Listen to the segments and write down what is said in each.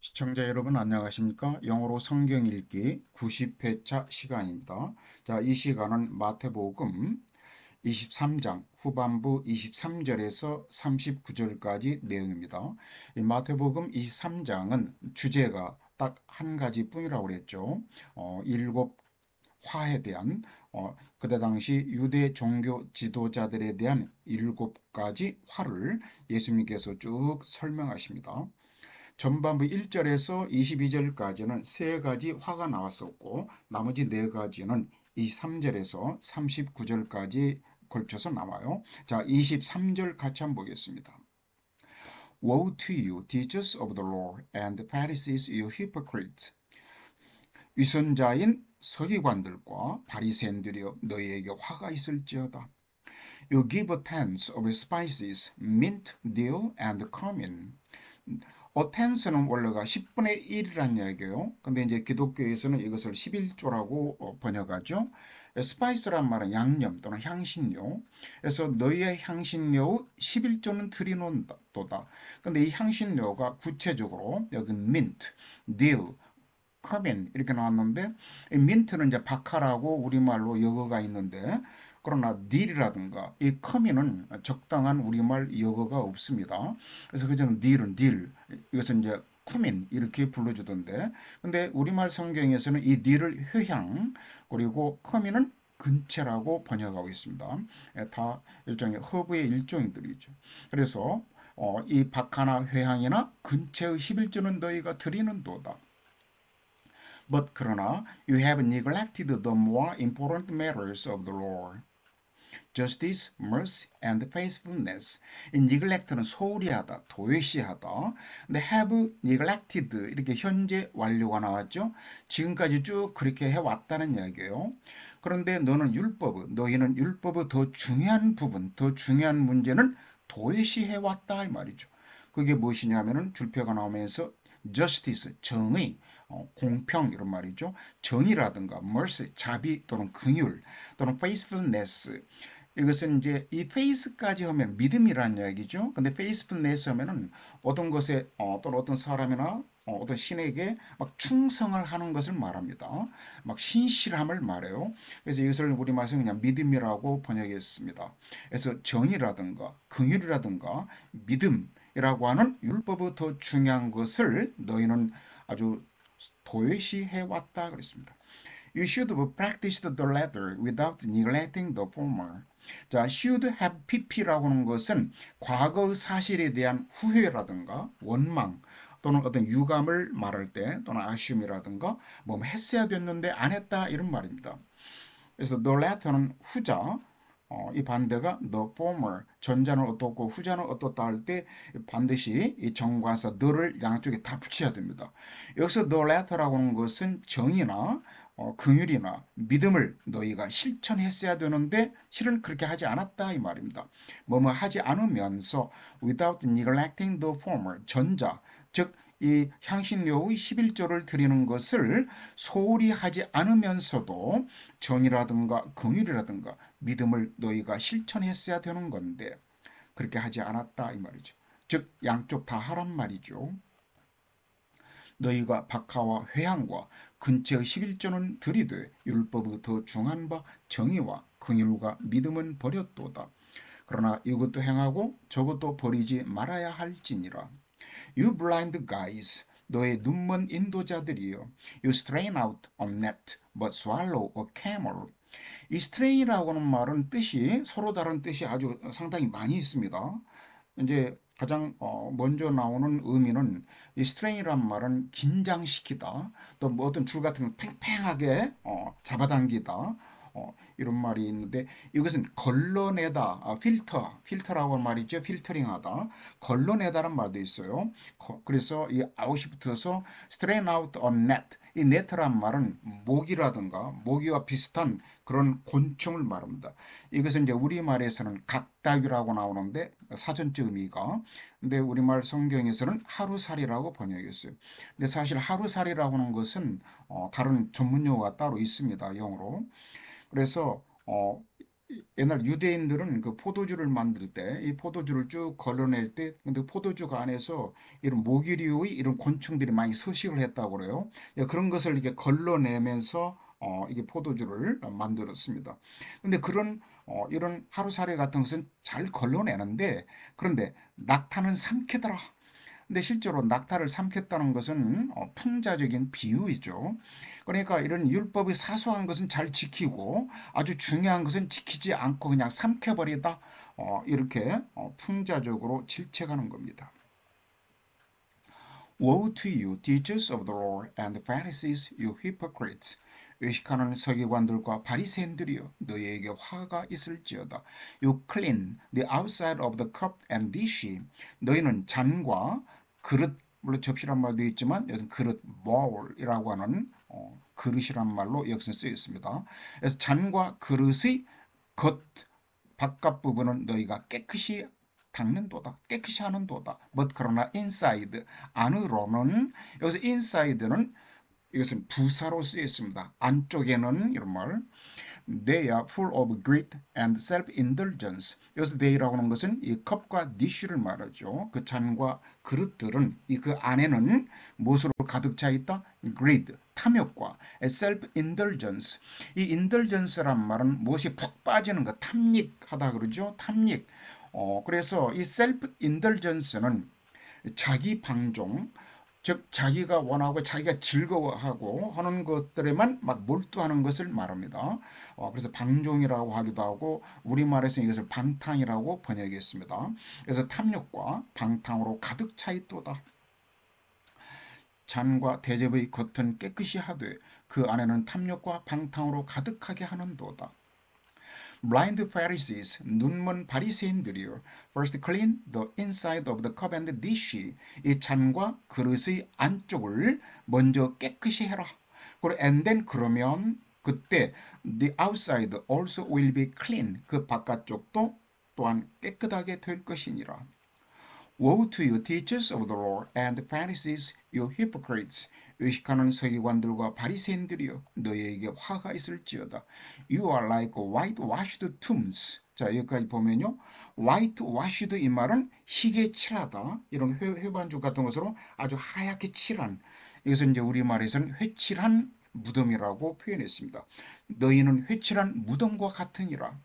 시청자 여러분 안녕하십니까? 영어로 성경 읽기 90회차 시간입니다. 자, 이 시간은 마태복음 23장 후반부 23절에서 39절까지 내용입니다. 이 마태복음 23장은 주제가 딱 한 가지 뿐이라고 그랬죠. 일곱 화에 대한 그때 당시 유대 종교 지도자들에 대한 일곱 가지 화를 예수님께서 쭉 설명하십니다. 전반부 1절에서 22절까지는 세 가지 화가 나왔었고 나머지 네 가지는 23절에서 39절까지 걸쳐서 나와요. 자, 23절 같이 한번 보겠습니다. Woe to you, teachers of the law, and Pharisees, you hypocrites. 위선자인 서기관들과 바리새인들이여 너희에게 화가 있을지어다. You give a tenth of spices, mint, dill, and cumin. tenth는 원래가 10분의 1이란 이야기예요. 근데 이제 기독교에서는 이것을 11조라고 번역하죠. 스파이스란 말은 양념 또는 향신료. 그래서 너희의 향신료 11조는 드리노도다. 근데 이 향신료가 구체적으로 여기 mint, dill, cumin 이렇게 나왔는데 이 민트는 이제 박하라고 우리말로 여거가 있는데 그러나 딜이라든가 이 커미는 적당한 우리말 여거가 없습니다. 그래서 그저는 딜은 딜 이것은 이제 쿠민 이렇게 불러주던데 근데 우리말 성경에서는 이 딜을 효향 그리고 커미는 근체라고 번역하고 있습니다. 다 일종의 허브의 일종들이죠. 그래서 이 박하나 회향이나 근체의 11조는 너희가 드리는도다. But 그러나 you have neglected the more important matters of the law. Justice, mercy, and faithfulness. 이 neglect는 소홀히 하다, 도외시하다. 근데 have neglected 이렇게 현재 완료가 나왔죠. 지금까지 쭉 그렇게 해왔다는 이야기예요. 그런데 너희는 율법의 더 중요한 부분, 더 중요한 문제는 도외시해왔다 이 말이죠. 그게 무엇이냐면은 줄표가 나오면서 justice, 정의, 공평 이런 말이죠. 정의라든가 mercy, 자비 또는 긍휼 또는 faithfulness 이것은 이제 이 faith까지 하면 믿음이라는 이야기죠. 근데 faithfulness 하면은 어떤 것에 또는 어떤 사람이나 어떤 신에게 막 충성을 하는 것을 말합니다. 막 신실함을 말해요. 그래서 이것을 우리말에서 그냥 믿음이라고 번역했습니다. 그래서 정의라든가 긍휼이라든가 믿음이라고 하는 율법의 더 중요한 것을 너희는 아주 도외시해 왔다 그랬습니다. You should have practiced the latter without neglecting the former. 자, should have pp라고 하는 것은 과거의 사실에 대한 후회라든가 원망 또는 어떤 유감을 말할 때 또는 assume이라든가 뭐 했어야 됐는데 안 했다 이런 말입니다. 그래서 the latter는 후자, 이 반대가 the former, 전자는 어떻고 후자는 어떻다 할 때 반드시 이 정관사 the를 양쪽에 다 붙여야 됩니다. 여기서 the latter라고 하는 것은 정의나 긍휼이나 믿음을 너희가 실천했어야 되는데 실은 그렇게 하지 않았다 이 말입니다. 뭐뭐 하지 않으면서 without neglecting the former, 전자, 즉 이 향신료의 11조를 드리는 것을 소홀히 하지 않으면서도 정의라든가 긍휼이라든가 믿음을 너희가 실천했어야 되는 건데 그렇게 하지 않았다 이 말이죠. 즉 양쪽 다 하란 말이죠. 너희가 박하와 회향과 근처의 11조는 들이되 율법의 더 중한 바 정의와 긍휼과 믿음은 버렸도다. 그러나 이것도 행하고 저것도 버리지 말아야 할지니라. You blind guys, 너의 눈먼 인도자들이여. You strain out a gnat, but swallow a camel. 이 strain이라고 하는 말은 뜻이 서로 다른 뜻이 아주 상당히 많이 있습니다. 이제 가장 먼저 나오는 의미는 이 strain이란 말은 긴장시키다, 또 뭐 어떤 줄 같은 걸 팽팽하게 잡아당기다, 이런 말이 있는데 이것은 걸러내다, 필터라고 하는 말이죠. 필터링하다, 걸러내다라는 말도 있어요. 그래서 이 out이 붙어서 strain out a net, 이 net란 말은 모기라든가 모기와 비슷한 그런 곤충을 말합니다. 이것은 이제 우리말에서는 갓다귀라고 나오는데 사전적 의미가, 근데 우리말 성경에서는 하루살이라고 번역했어요. 근데 사실 하루살이라고 하는 것은 다른 전문 용어가 따로 있습니다. 영어로. 그래서 옛날 유대인들은 그 포도주를 만들 때 이 포도주를 쭉 걸러낼 때 근데 포도주가 안에서 이런 모기류의 이런 곤충들이 많이 서식을 했다고 그래요. 예, 그런 것을 이렇게 걸러내면서 이게 포도주를 만들었습니다. 근데 그런 이런 하루살이 같은 것은 잘 걸러내는데 그런데 낙타는 삼키더라. 근데 실제로 낙타를 삼켰다는 것은 풍자적인 비유이죠. 그러니까 이런 율법의 사소한 것은 잘 지키고 아주 중요한 것은 지키지 않고 그냥 삼켜버리다 이렇게 풍자적으로 질책하는 겁니다. Woe to you, teachers of the law and Pharisees, you hypocrites! 의식하는 서기관들과 바리새인들이여 너희에게 화가 있을지어다. You clean the outside of the cup and dish. 너희는 잔과 그릇, 물론 접시란 말도 있지만 여기서 그릇, bowl이라고 하는 그릇이란 말로 여기서 쓰여 있습니다. 그래서 잔과 그릇의 겉 바깥 부분은 너희가 깨끗이 닦는도다. 깨끗이 하는도다. but 그러나 inside 안으로는 여기서 inside는 이것은 부사로 쓰여 있습니다. 안쪽에는 이런 말 They are full of greed and self-indulgence. 여기서 they라고 하는 것은 이 컵과 디쉬를 말하죠. 그 잔과 그릇들은 이 그 안에는 무엇으로 가득 차 있다? greed, 탐욕과 self-indulgence. 이 indulgence란 말은 무엇이 푹 빠지는 것, 탐닉하다 그러죠. 탐닉. 그래서 이 self-indulgence는 자기 방종, 즉 자기가 원하고 자기가 즐거워하고 하는 것들에만 막 몰두하는 것을 말합니다. 그래서 방종이라고 하기도 하고 우리말에서 이것을 방탕이라고 번역했습니다. 그래서 탐욕과 방탕으로 가득 차 있도다. 잔과 대접의 겉은 깨끗이 하되 그 안에는 탐욕과 방탕으로 가득하게 하는도다. Blind Pharisees, 눈먼 바리새인들이여, first clean the inside of the cup and dish. 이 잔과 그릇의 안쪽을 먼저 깨끗이 해라. 그리고 and then 그러면 그때 the outside also will be clean. 그 바깥쪽도 또한 깨끗하게 될 것이니라. Woe to you, teachers of the law and Pharisees, you hypocrites! 의식하는 서기관들과 바리새인들이여 너희에게 화가 있을지어다. You are like whitewashed tombs. 자, 여기까지 보면요. whitewashed 이 말은 희게 칠하다. 이런 회반죽 같은 것으로 아주 하얗게 칠한. 이것은 이제 우리말에서는 회칠한 무덤이라고 표현했습니다. 너희는 회칠한 무덤과 같으니라.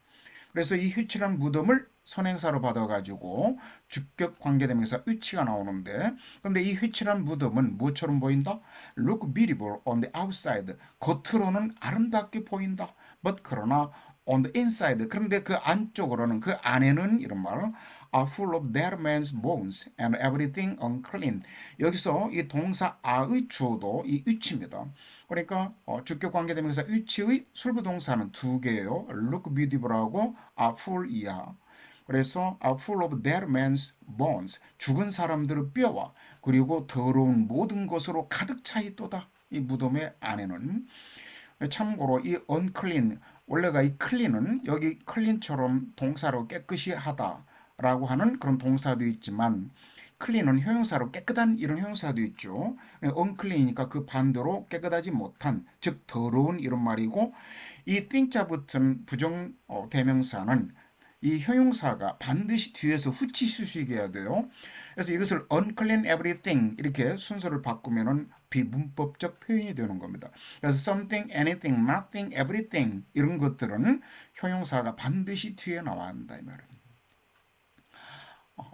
그래서 이 회칠한 무덤을 선행사로 받아가지고 주격 관계대명사 위치가 나오는데 근데 이 회칠한 무덤은 무엇처럼 보인다? Look beautiful on the outside. 겉으로는 아름답게 보인다. But 그러나 on the inside. 그런데 그 안쪽으로는 그 안에는 이런 말 are full of dead men's bones and everything unclean. 여기서 이 동사 a의 주어도 이 위치입니다. 그러니까 주격 관계대명사 위치의 술부동사는 두 개예요. look beautiful하고 are full 이하. 그래서 are full of dead men's bones. 죽은 사람들의 뼈와 그리고 더러운 모든 것으로 가득 차 있도다. 이 무덤의 안에는. 참고로 이 unclean 원래가 이 clean은 여기 clean처럼 동사로 깨끗이 하다 라고 하는 그런 동사도 있지만 clean은 형용사로 깨끗한 이런 형용사도 있죠. unclean이니까 그 반대로 깨끗하지 못한 즉 더러운 이런 말이고 이 thing자 붙은 부정 대명사는 이 형용사가 반드시 뒤에서 후치 수식해야 돼요. 그래서 이것을 unclean everything 이렇게 순서를 바꾸면은 비문법적 표현이 되는 겁니다. 그래서 something, anything, nothing, everything 이런 것들은 형용사가 반드시 뒤에 나와야 한다 이 말입니다.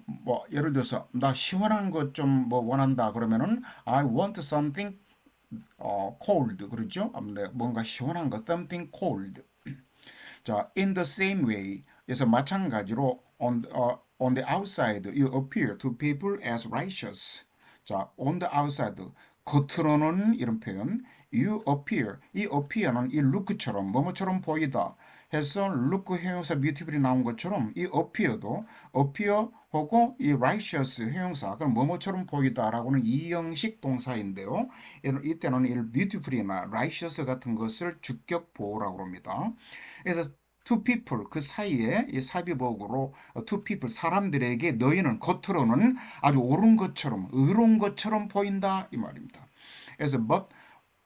뭐 예를 들어서 나 시원한 것 좀 뭐 원한다 그러면은 I want something cold 그렇죠? 뭔가 시원한 것 something cold. 자, in the same way 그래서 마찬가지로 on the outside you appear to people as righteous. 자, on the outside 겉으로는 이런 표현 you appear 이 appear는 이 look처럼 뭐뭐처럼 보이다 해서 look 형용사 beautiful이 나온 것처럼 이 appear도 appear하고 이 righteous 형용사 그럼 뭐뭐처럼 보이다라고는 이형식 동사인데요. 이때는 이 beautiful이나 righteous 같은 것을 주격 보호라고 합니다. 그래서 two people 그 사이에 이 사비복으로 two people 사람들에게 너희는 겉으로는 아주 옳은 것처럼 의로운 것처럼 보인다 이 말입니다. 그래서 but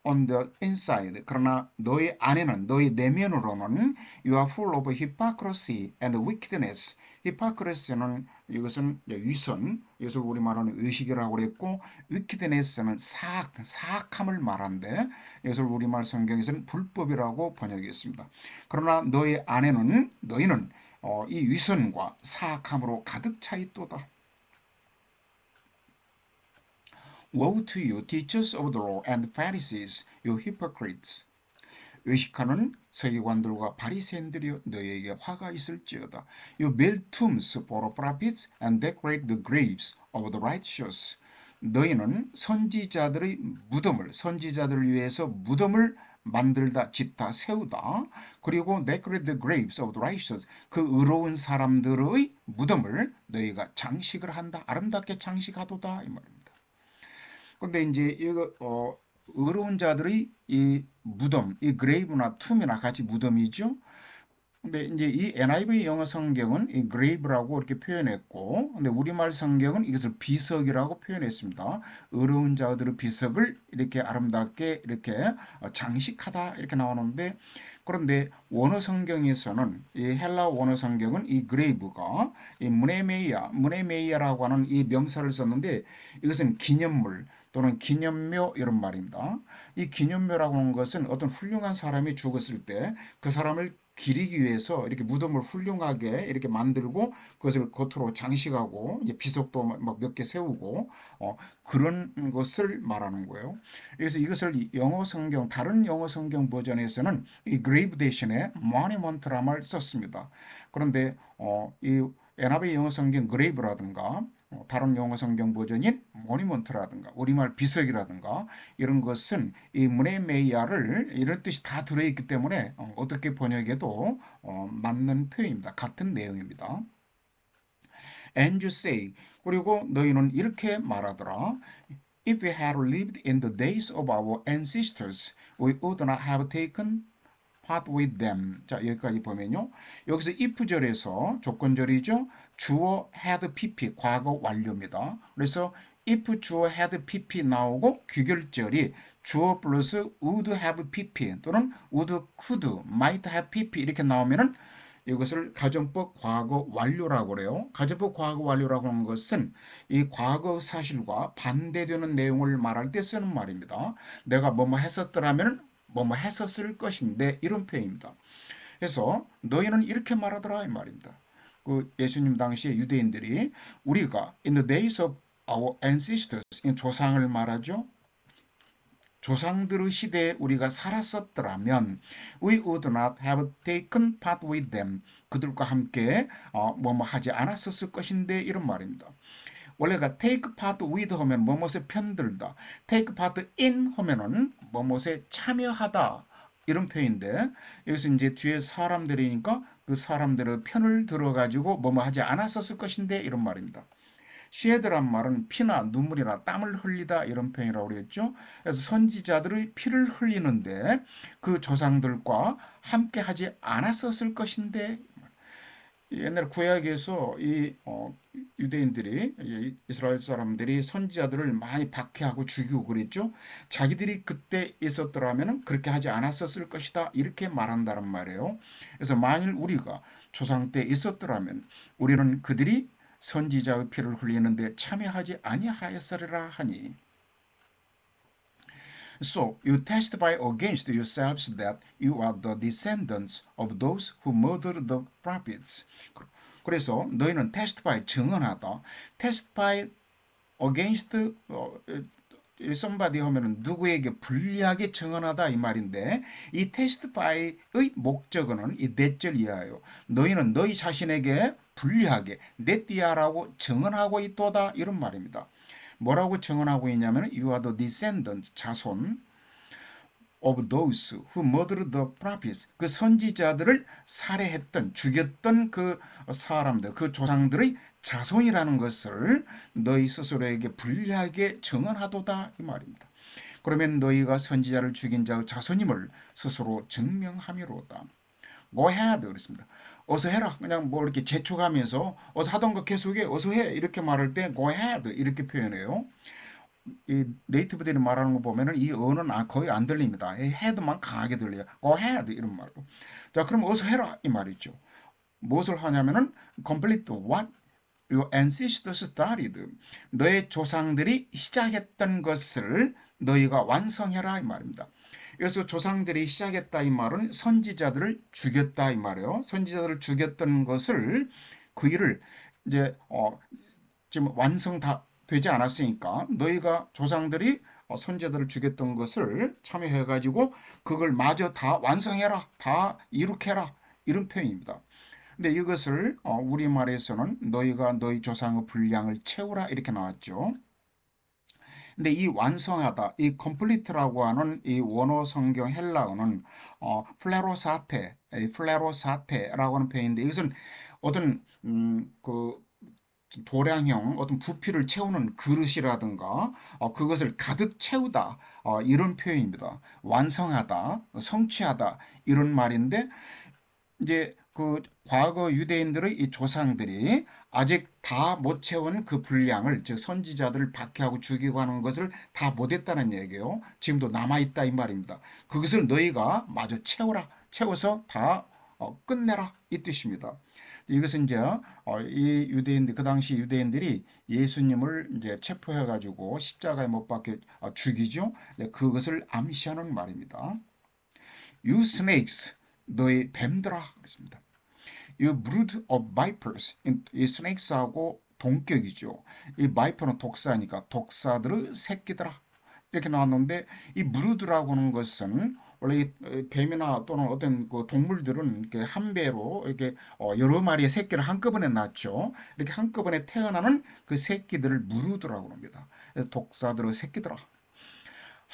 on the inside. 그러나 너희 안에는, 너희 내면으로는 you are full of hypocrisy and wickedness. hypocrisy는 이것은 위선, 이것을 우리말하는 의식이라고 그랬고, wickedness는 사악함을 말한데 이것을 우리말 성경에서는 불법이라고 번역했습니다. 그러나 너희 안에는, 너희는 이 위선과 사악함으로 가득 차 있도다. Woe to you, teachers of the law and Pharisees, you hypocrites. 의식하는 서기관들과 바리새인들이여 너희에게 화가 있을지어다. You build tombs for prophets and decorate the graves of the righteous. 너희는 선지자들의 무덤을, 선지자들을 위해서 무덤을 만들다, 짓다, 세우다. 그리고 decorate the graves of the righteous. 그 의로운 사람들의 무덤을 너희가 장식을 한다. 아름답게 장식하도다. 이 말입니다. 근데 이제 이거 의로운 자들의 이 무덤, 이 그레이브나 툼이나 같이 무덤이죠. 근데 이제 이 NIV 영어 성경은 이 grave라고 이렇게 표현했고, 근데 우리말 성경은 이것을 비석이라고 표현했습니다. 의로운 자들의 비석을 이렇게 아름답게 이렇게 장식하다 이렇게 나오는데, 그런데 원어 성경에서는 이 헬라 원어 성경은 이 grave가 이 무네메이아라고 하는 이 명사를 썼는데 이것은 기념물 또는 기념묘 이런 말입니다. 이 기념묘라고 하는 것은 어떤 훌륭한 사람이 죽었을 때 그 사람을 기리기 위해서 이렇게 무덤을 훌륭하게 이렇게 만들고 그것을 겉으로 장식하고 이제 비석도 막 몇 개 세우고 그런 것을 말하는 거예요. 그래서 이것을 영어 성경 다른 영어 성경 버전에서는 이 grave 대신에 monument라 말 썼습니다. 그런데 이 NIV 영어 성경 grave라든가 다른 영어 성경 버전인 모니먼트라든가 우리말 비석이라든가 이런 것은 이 무네메이아를 이런 뜻이 다 들어있기 때문에 어떻게 번역해도 맞는 표현입니다. 같은 내용입니다. And you say, 그리고 너희는 이렇게 말하더라. If we had lived in the days of our ancestors, we would not have taken part with them. 자, 여기까지 보면요. 여기서 if절에서 조건절이죠. 주어 had pp 과거 완료입니다. 그래서 if 주어 had pp 나오고 귀결절이 주어 플러스 would have pp 또는 would, could, might have pp 이렇게 나오면은 이것을 가정법 과거 완료라고 그래요. 가정법 과거 완료라고 하는 것은 이 과거 사실과 반대되는 내용을 말할 때 쓰는 말입니다. 내가 뭐뭐 했었더라면 뭐뭐 했었을 것인데 이런 표현입니다. 그래서 너희는 이렇게 말하더라 이 말입니다. 그 예수님 당시에 유대인들이 우리가 in the days of our ancestors 조상을 말하죠. 조상들의 시대에 우리가 살았었더라면 we would not have taken part with them. 그들과 함께 뭐뭐 하지 않았었을 것인데 이런 말입니다. 원래가 take part with 하면 뭐뭇에 편들다. take part in 하면은 뭐뭇에 참여하다. 이런 표현인데 여기서 이제 뒤에 사람들이니까 그 사람들의 편을 들어가지고 뭐뭐 하지 않았었을 것인데 이런 말입니다. 쉐드란 말은 피나 눈물이나 땀을 흘리다 이런 표현이라고 그랬죠. 그래서 선지자들의 피를 흘리는데 그 조상들과 함께 하지 않았었을 것인데 옛날 구약에서 이 유대인들이 이스라엘 사람들이 선지자들을 많이 박해하고 죽이고 그랬죠. 자기들이 그때 있었더라면 그렇게 하지 않았었을 것이다 이렇게 말한다는 말이에요. 그래서 만일 우리가 조상 때 있었더라면 우리는 그들이 선지자의 피를 흘리는데 참여하지 아니하였으리라 하니. So you testify against yourselves that you are the descendants of those who murdered the prophets. 그래서 너희는 testify 증언하다. testify against somebody 하면은 누구에게 불리하게 증언하다 이 말인데 이 testify의 목적어는 이 넷절 이하예요. 너희는 너희 자신에게 불리하게 넷디아라고 증언하고 있도다 이런 말입니다. 뭐라고 증언하고 있냐면 you are the descendant 자손 of those who murdered the prophets 그 선지자들을 살해했던 죽였던 그 사람들 그 조상들의 자손이라는 것을 너희 스스로에게 불리하게 증언하도다 이 말입니다. 그러면 너희가 선지자를 죽인 자의 자손임을 스스로 증명함이로다. Go ahead 그랬습니다. 어서 해라. 그냥 뭐 이렇게 재촉하면서 어서 하던 거 계속해. 어서 해. 이렇게 말할 때 go ahead 이렇게 표현해요. 이 네이티브들이 말하는 거 보면은 이 어는 거의 안 들립니다. 이 head만 강하게 들려요. Go ahead 이런 말로. 자, 그럼 어서 해라 이 말이죠. 무엇을 하냐면은 complete what your ancestors started. 너의 조상들이 시작했던 것을 너희가 완성해라 이 말입니다. 그래서 조상들이 시작했다 이 말은 선지자들을 죽였다 이 말이에요. 선지자들을 죽였던 것을 그 일을 이제 지금 완성 다 되지 않았으니까 너희가 조상들이 선지자들을 죽였던 것을 참여해가지고 그걸 마저 다 완성해라, 다 이룩해라 이런 표현입니다. 근데 이것을 우리말에서는 너희가 너희 조상의 분량을 채우라 이렇게 나왔죠. 근데 이 완성하다, 이 complete라고 하는 이 원어 성경 헬라어는 플레로사테, 플레로사테라고 하는 표현인데 이것은 어떤 그 도량형 어떤 부피를 채우는 그릇이라든가 그것을 가득 채우다 이런 표현입니다. 완성하다, 성취하다 이런 말인데 이제 그 과거 유대인들의 이 조상들이 아직 다 못 채운 그 분량을 즉 선지자들을 박해하고 죽이고 하는 것을 다 못했다는 얘기예요. 지금도 남아있다 이 말입니다. 그것을 너희가 마저 채워라. 채워서 다 끝내라 이 뜻입니다. 이것은 이제 이 유대인들 그 당시 유대인들이 예수님을 이제 체포해 가지고 십자가에 못 박혀 죽이죠. 그것을 암시하는 말입니다. You snakes, 너희 뱀들아 그랬습니다. You brood of vipers, 이 snakes하고 동격이죠. 이 viper는 독사니까 독사들의 새끼들아 이렇게 나왔는데 이 brood라고 하는 것은 원래 이 뱀이나 또는 어떤 그 동물들은 이렇게 한 배로 이렇게 여러 마리의 새끼를 한꺼번에 낳죠. 이렇게 한꺼번에 태어나는 그 새끼들을 brood라고 합니다. 독사들의 새끼들아.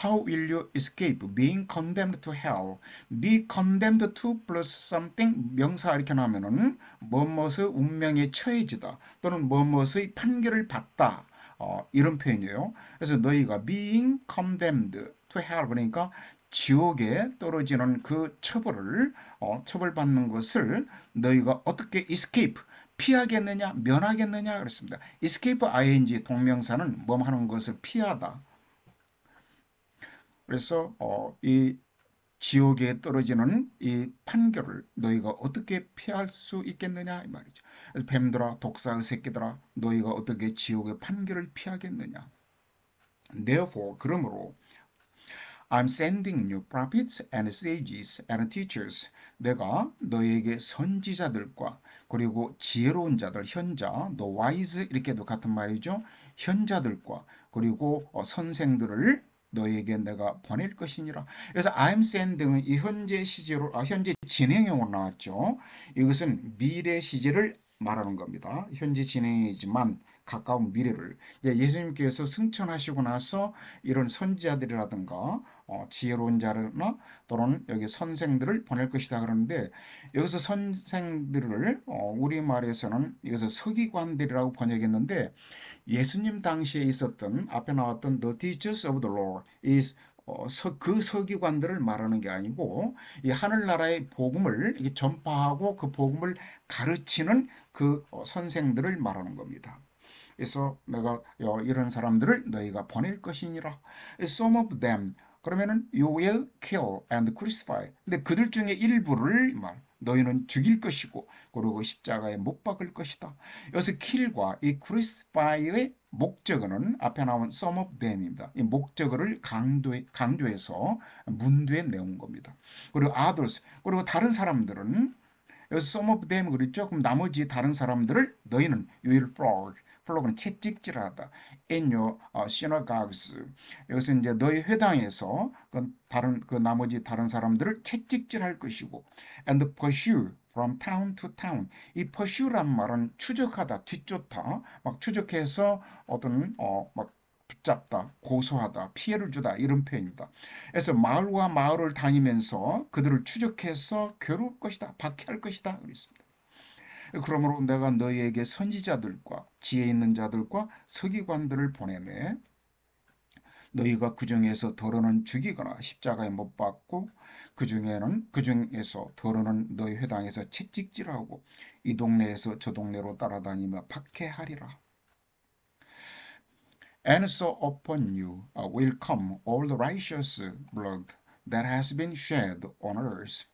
How will you escape being condemned to hell? Be condemned to plus something 명사 이렇게 나오면은 뭐뭇의 운명에 처해지다 또는 뭐뭇의 판결을 받다 이런 표현이에요. 그래서 너희가 being condemned to hell 그러니까 지옥에 떨어지는 그 처벌을 처벌받는 것을 너희가 어떻게 escape 피하겠느냐 면하겠느냐 그랬습니다. escape ing 동명사는 뭐 하는 것을 피하다. 그래서 이 지옥에 떨어지는 이 판결을 너희가 어떻게 피할 수 있겠느냐 이 말이죠. 그래서 뱀들아 독사의 새끼들아 너희가 어떻게 지옥의 판결을 피하겠느냐. Therefore 그러므로 I'm sending you prophets and sages and teachers. 내가 너희에게 선지자들과 그리고 지혜로운 자들, 현자, the wise 이렇게도 같은 말이죠. 현자들과 그리고 선생들을 너희에게 내가 보낼 것이니라. 그래서 I'm sending은 이 현재 시제로 현재 진행형으로 나왔죠. 이것은 미래 시제를 말하는 겁니다. 현재 진행이지만 가까운 미래를 예수님께서 승천하시고 나서 이런 선지자들이라든가 지혜로운 자나 또는 여기 선생들을 보낼 것이다 그러는데 여기서 선생들을 우리말에서는 여기서 서기관들이라고 번역했는데 예수님 당시에 있었던 앞에 나왔던 The Teachers of the Law 그 서기관들을 말하는 게 아니고 이 하늘나라의 복음을 전파하고 그 복음을 가르치는 그 선생들을 말하는 겁니다. 그래서 내가 이런 사람들을 너희가 보낼 것이니라. Some of them 그러면은 you will kill and crucify. 근데 그들 중에 일부를 너희는 죽일 것이고 그리고 십자가에 못 박을 것이다. 여기서 kill과 이 crucify의 목적어는 앞에 나온 some of them입니다. 이 목적어를 강조해서 문두에 내온 겁니다. 그리고 others 그리고 다른 사람들은 여기서 some of them 그랬죠. 그럼 나머지 다른 사람들을 너희는 you will flog 플로그는 채찍질하다. In your synagogues. 여기서 이제 너희 회당에서 그 나머지 다른 사람들을 채찍질할 것이고, and pursue from town to town. 이 pursue란 말은 추적하다, 뒤쫓다, 막 추적해서 어떤 막 붙잡다, 고소하다, 피해를 주다 이런 표현입니다. 그래서 마을과 마을을 다니면서 그들을 추적해서 괴로울 것이다, 박해할 것이다 그랬습니다. 그러므로 내가 너희에게 선지자들과 지혜 있는 자들과 서기관들을 보내매 너희가 그 중에서 더러는 죽이거나 십자가에 못 박고 그 중에서 더러는 너희 회당에서 채찍질하고 이 동네에서 저 동네로 따라다니며 박해하리라. And so upon you will come all the righteous blood that has been shed on earth.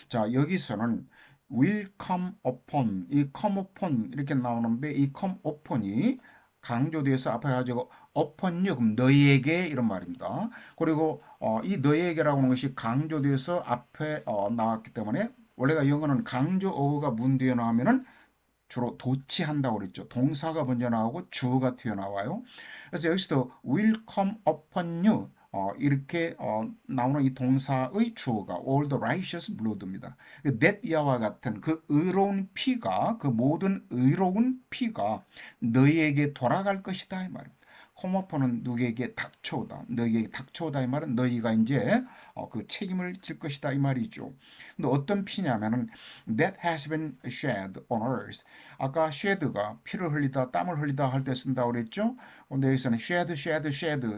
자, 여기서는 will come upon, 이 come upon 이렇게 나오는데 이 come upon이 강조돼서 앞에 가지고 upon you, 그럼 너희에게 이런 말입니다. 그리고 이 너희에게라고 하는 것이 강조돼서 앞에 나왔기 때문에 원래가 영어는 강조 어가 문 뒤에 나오면은 주로 도치한다고 그랬죠. 동사가 먼저 나오고 주어가 튀어나와요. 그래서 여기서도 will come upon you 이렇게 나오는 이 동사의 주어가 all the righteous blood입니다. that 이와 같은 그 의로운 피가 그 모든 의로운 피가 너희에게 돌아갈 것이다 이 말입니다. 컴어퍼는 누구에게 닥쳐오다. 너희에게 닥쳐오다 이 말은 너희가 이제 그 책임을 질 것이다 이 말이죠. 근데 어떤 피냐면은 that has been shed on earth. 아까 shed가 피를 흘리다, 땀을 흘리다 할 때 쓴다고 그랬죠. 근데 여기서는 shed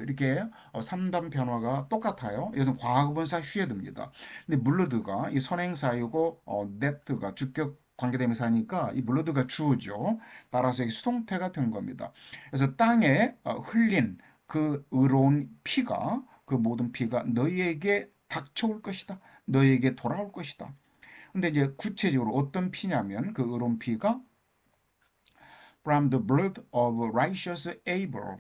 이렇게 3단 변화가 똑같아요. 여기서는 과거분사 shed입니다. 근데 blood가 이 선행사이고 that가 주격 관계대명사니까 이 블러드가 주어죠. 따라서 여기 수동태가 된 겁니다. 그래서 땅에 흘린 그 의로운 피가 그 모든 피가 너희에게 닥쳐올 것이다. 너희에게 돌아올 것이다. 근데 이제 구체적으로 어떤 피냐면 그 의로운 피가 from the blood of righteous Abel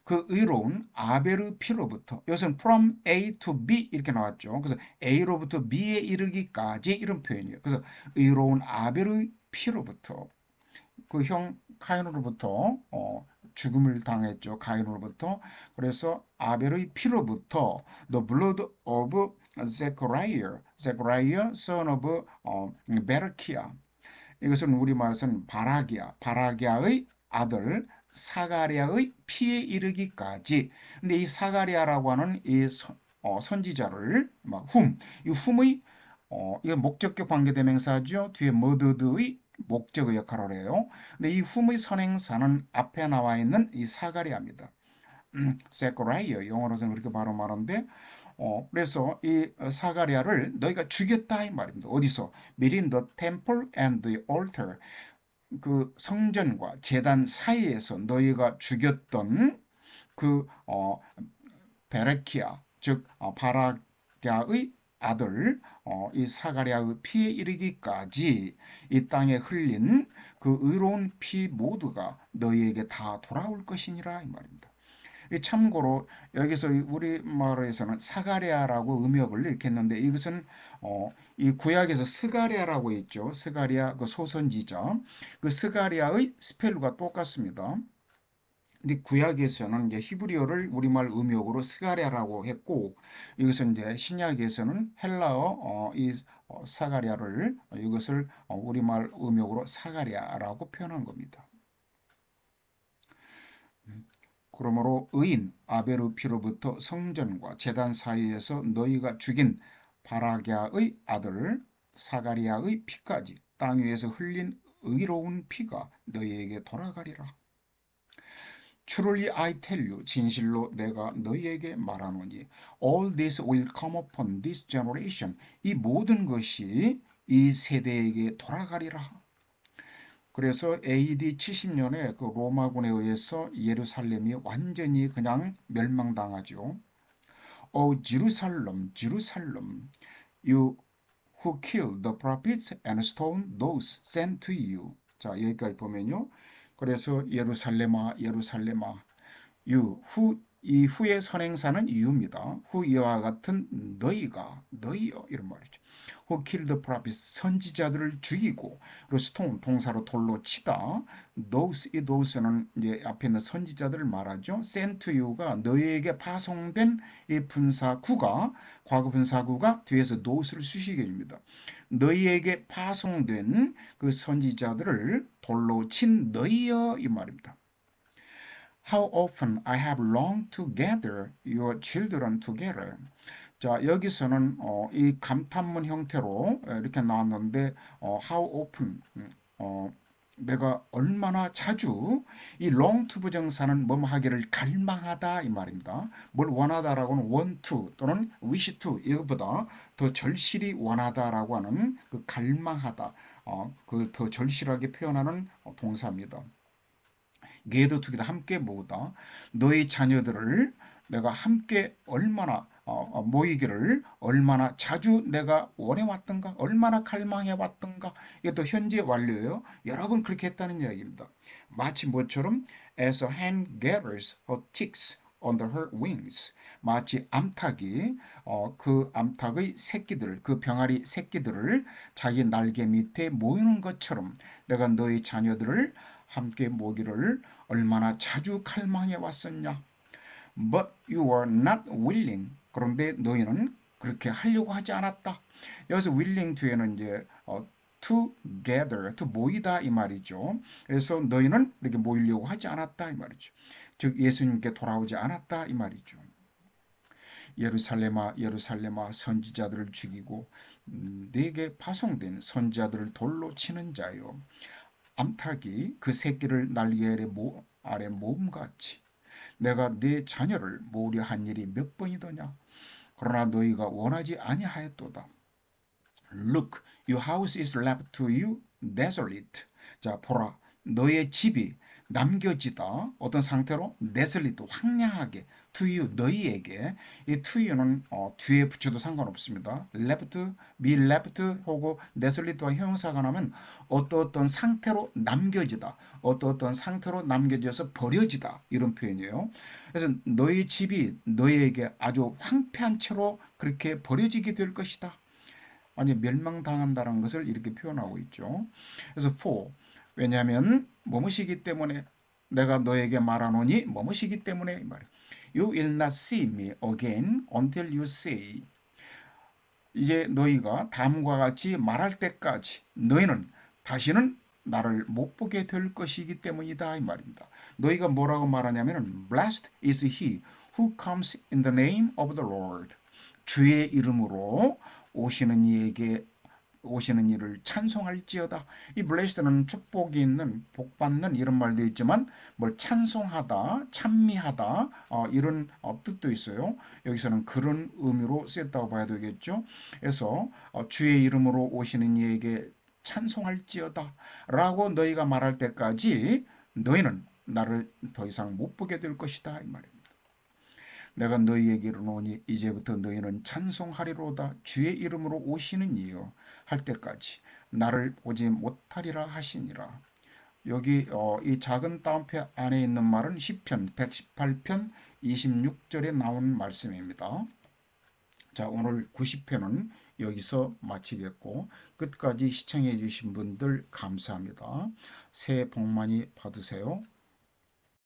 그 의로운 아벨의 피로부터 여기서는 from A to B 이렇게 나왔죠. 그래서 A로부터 B에 이르기까지 이런 표현이에요. 그래서 의로운 아벨의 피로부터 그 형 카인으로부터 죽음을 당했죠. 가인으로부터. 그래서 아벨의 피로부터 the blood of Zechariah son of Berechiah 이것은 우리말에서는 바라기야의 아들 사가랴의 피에 이르기까지. 근데 이 사가랴라고 하는 이 선지자를 이 훔의 이거 목적격 관계대명사죠. 뒤에 머드드의 목적의 역할을 해요. 근데 이 훔의 선행사는 앞에 나와 있는 이 사가랴입니다. 세코라이어 영어로서는 그렇게 바로 말하는데 그래서 이 사가랴를 너희가 죽였다 이 말입니다. 어디서? Between the temple and the altar. 그 성전과 제단 사이에서 너희가 죽였던 그 베레키아 즉 바라갸의 아들 이 사가랴의 피에 이르기까지 이 땅에 흘린 그 의로운 피 모두가 너희에게 다 돌아올 것이니라 이 말입니다. 참고로 여기서 우리말에서는 사가랴라고 음역을 이렇게 했는데 이것은 이 구약에서 스가랴라고 있죠. 스가랴 그 소선지자 그 스가랴의 스펠루가 똑같습니다. 근데 구약에서는 이제 히브리어를 우리말 음역으로 스가랴라고 했고 이것은 이제 신약에서는 헬라어 이 사가랴를 이것을 우리말 음역으로 사가랴라고 표현한 겁니다. 그러므로 의인 아벨의 피로부터 성전과 제단 사이에서 너희가 죽인 바라갸의 아들 사가리아의 피까지 땅 위에서 흘린 의로운 피가 너희에게 돌아가리라. Truly I tell you, 진실로 내가 너희에게 말하노니 all this will come upon this generation. 이 모든 것이 이 세대에게 돌아가리라. 그래서 AD 70년에 그 로마군에 의해서 예루살렘이 완전히 그냥 멸망당하죠. O Jerusalem, Jerusalem, you who killed the prophets and stoned those sent to you. 자, 여기까지 보면요. 그래서 예루살렘아, 예루살렘아, 이 후의 선행사는 이유입니다. 후 이와 같은 너희여 이런 말이죠. Who killed the prophets 선지자들을 죽이고 그리고 stone 동사로 돌로 치다. 이 those는 이제 앞에 있는 선지자들을 말하죠. sent to you가 너희에게 파송된 이 분사구가 과거 분사구가 뒤에서 those를 수식해 줍니다. 너희에게 파송된 그 선지자들을 돌로 친 너희여 이 말입니다. How often I have longed to gather your children together. 자, 여기서는 이 감탄문 형태로 이렇게 나왔는데 how often 내가 얼마나 자주 이 long to 부정사는 뭐뭐 하기를 갈망하다 이 말입니다. 뭘 원하다라고는 want to 또는 wish to 이것보다 더 절실히 원하다라고 하는 그 갈망하다 그 더 절실하게 표현하는 동사입니다. gather together 함께 모으다. 너희 자녀들을 내가 함께 얼마나 모이기를 얼마나 자주 내가 원해왔던가, 얼마나 갈망해왔던가. 이것도 현재 완료예요. 여러 번 그렇게 했다는 이야기입니다. 마치 뭐처럼 as a hen gathers her chicks under her wings. 마치 암탉이 그 암탉의 새끼들, 그 병아리 새끼들을 자기 날개 밑에 모이는 것처럼 내가 너희 자녀들을 함께 모기를 얼마나 자주 갈망해 왔었냐. But you were not willing. 그런데 너희는 그렇게 하려고 하지 않았다. 여기서 willing 뒤에는 이제 together, to 모이다 이 말이죠. 그래서 너희는 이렇게 모이려고 하지 않았다 이 말이죠. 즉 예수님께 돌아오지 않았다 이 말이죠. 예루살렘아 예루살렘아 선지자들을 죽이고 네게 파송된 선지자들을 돌로 치는 자요. 암탉이 그 새끼를 날개 아래 모음같이 내가 네 자녀를 모으려 한 일이 몇 번이더냐. 그러나 너희가 원하지 아니하였도다. Look, your house is left to you desolate. 자, 보라, 너의 집이 남겨지다. 어떤 상태로? desolate, 황량하게. to you, 너희에게. 이 to you는 뒤에 붙여도 상관없습니다. left, be left 하고 desolate와 형용사가 나면 어떤 상태로 남겨지다. 어떤 상태로 남겨져서 버려지다. 이런 표현이에요. 그래서 너희 집이 너희에게 아주 황폐한 채로 그렇게 버려지게 될 것이다. 완전 멸망당한다는 것을 이렇게 표현하고 있죠. 그래서 for 왜냐하면 뭐뭐시기 때문에 내가 너에게 말하노니 뭐뭐시기 때문에 이 말이에요. You will not see me again until you say 이제 너희가 다음과 같이 말할 때까지 너희는 다시는 나를 못 보게 될 것이기 때문이다 이 말입니다. 너희가 뭐라고 말하냐면 Blessed is he who comes in the name of the Lord. 주의 이름으로 오시는 이에게 오시는 이를 찬송할지어다. 이 blessed는 축복이 있는 복 받는 이런 말도 있지만 뭘 찬송하다, 찬미하다 이런 뜻도 있어요. 여기서는 그런 의미로 쓰였다고 봐야 되겠죠. 그래서 주의 이름으로 오시는 이에게 찬송할지어다 라고 너희가 말할 때까지 너희는 나를 더 이상 못 보게 될 것이다 이 말입니다. 내가 너희에게 이르노니 이제부터 너희는 찬송하리로다. 주의 이름으로 오시는 이여 할 때까지 나를 보지 못하리라 하시니라. 여기 이 작은 따옴표 안에 있는 말은 시편 118편 26절에 나온 말씀입니다. 자, 오늘 90편은 여기서 마치겠고 끝까지 시청해 주신 분들 감사합니다. 새해 복 많이 받으세요.